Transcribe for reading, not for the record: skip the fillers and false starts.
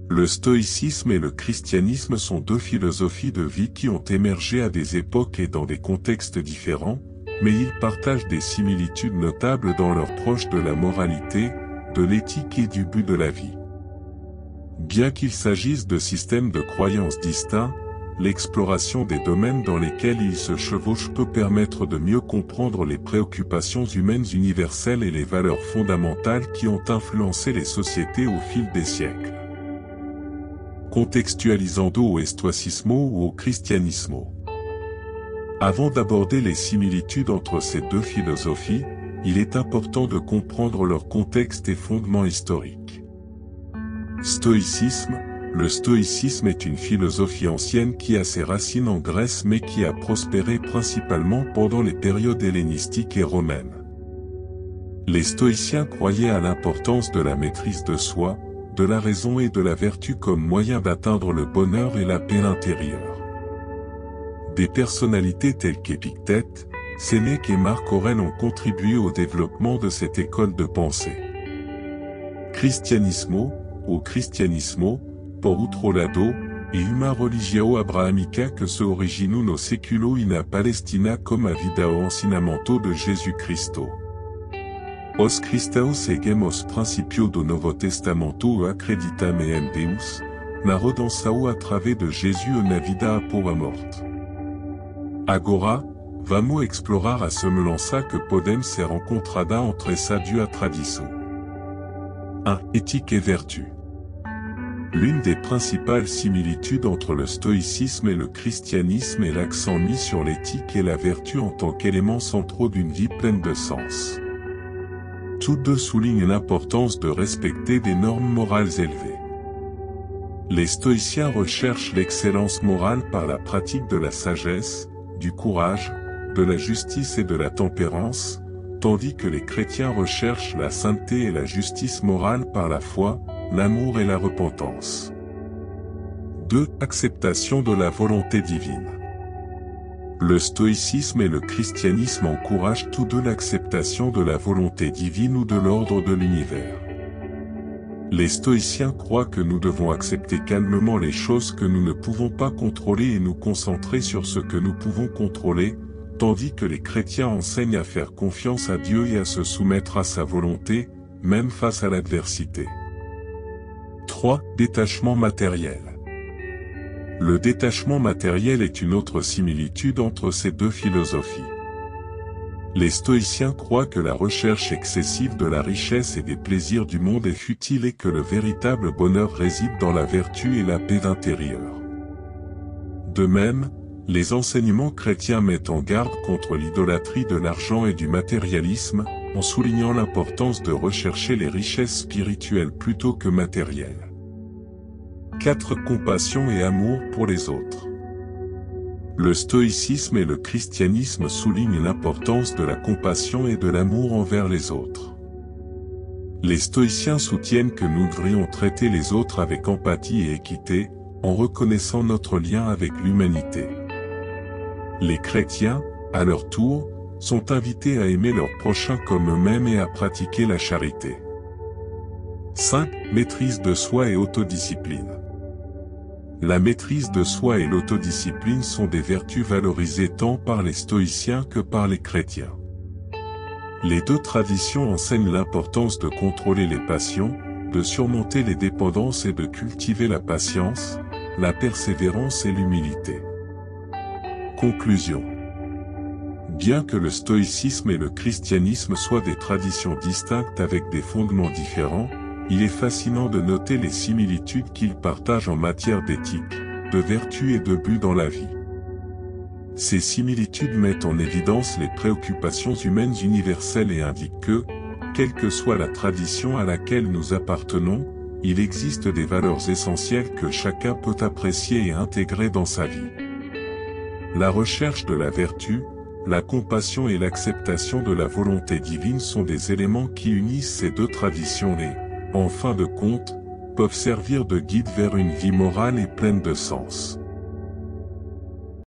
Le stoïcisme et le christianisme sont deux philosophies de vie qui ont émergé à des époques et dans des contextes différents, mais ils partagent des similitudes notables dans leur approche de la moralité, de l'éthique et du but de la vie. Bien qu'il s'agisse de systèmes de croyances distincts, l'exploration des domaines dans lesquels ils se chevauchent peut permettre de mieux comprendre les préoccupations humaines universelles et les valeurs fondamentales qui ont influencé les sociétés au fil des siècles. Contextualisando au stoicismo ou au christianismo. Avant d'aborder les similitudes entre ces deux philosophies, il est important de comprendre leur contexte et fondements historiques. Stoïcisme. Le stoïcisme est une philosophie ancienne qui a ses racines en Grèce mais qui a prospéré principalement pendant les périodes hellénistiques et romaines. Les stoïciens croyaient à l'importance de la maîtrise de soi, de la raison et de la vertu comme moyen d'atteindre le bonheur et la paix intérieure. Des personnalités telles qu'Épictète, Sénèque et Marc Aurèle ont contribué au développement de cette école de pensée. Christianismo, au christianismo, por outro lado, et uma religião abrahamica que se originou no século e na Palestina como a vida o ensinamento de Jesus Cristo. Os cristãos seguem os princípios do Novo Testamento e acreditam em Deus, na redenção através de Jesus e na vida após a morte. Agora, vamos explorar a semelhança que podem ser encontrada entre essa duas tradições. 1. Éthique et vertu. L'une des principales similitudes entre le stoïcisme et le christianisme est l'accent mis sur l'éthique et la vertu en tant qu'éléments centraux d'une vie pleine de sens. Tous deux soulignent l'importance de respecter des normes morales élevées. Les stoïciens recherchent l'excellence morale par la pratique de la sagesse, du courage, de la justice et de la tempérance, tandis que les chrétiens recherchent la sainteté et la justice morale par la foi, l'amour et la repentance. 2. Acceptation de la volonté divine. Le stoïcisme et le christianisme encouragent tous deux l'acceptation de la volonté divine ou de l'ordre de l'univers. Les stoïciens croient que nous devons accepter calmement les choses que nous ne pouvons pas contrôler et nous concentrer sur ce que nous pouvons contrôler, tandis que les chrétiens enseignent à faire confiance à Dieu et à se soumettre à sa volonté, même face à l'adversité. 3. Détachement matériel. Le détachement matériel est une autre similitude entre ces deux philosophies. Les stoïciens croient que la recherche excessive de la richesse et des plaisirs du monde est futile et que le véritable bonheur réside dans la vertu et la paix intérieure. De même, les enseignements chrétiens mettent en garde contre l'idolâtrie de l'argent et du matérialisme, en soulignant l'importance de rechercher les richesses spirituelles plutôt que matérielles. 4. Compassion et amour pour les autres. Le stoïcisme et le christianisme soulignent l'importance de la compassion et de l'amour envers les autres. Les stoïciens soutiennent que nous devrions traiter les autres avec empathie et équité, en reconnaissant notre lien avec l'humanité. Les chrétiens, à leur tour, sont invités à aimer leurs prochains comme eux-mêmes et à pratiquer la charité. 5. Maîtrise de soi et autodiscipline. La maîtrise de soi et l'autodiscipline sont des vertus valorisées tant par les stoïciens que par les chrétiens. Les deux traditions enseignent l'importance de contrôler les passions, de surmonter les dépendances et de cultiver la patience, la persévérance et l'humilité. Conclusion. Bien que le stoïcisme et le christianisme soient des traditions distinctes avec des fondements différents, il est fascinant de noter les similitudes qu'ils partagent en matière d'éthique, de vertu et de but dans la vie. Ces similitudes mettent en évidence les préoccupations humaines universelles et indiquent que, quelle que soit la tradition à laquelle nous appartenons, il existe des valeurs essentielles que chacun peut apprécier et intégrer dans sa vie. La recherche de la vertu, la compassion et l'acceptation de la volonté divine sont des éléments qui unissent ces deux traditions et, en fin de compte, peuvent servir de guide vers une vie morale et pleine de sens.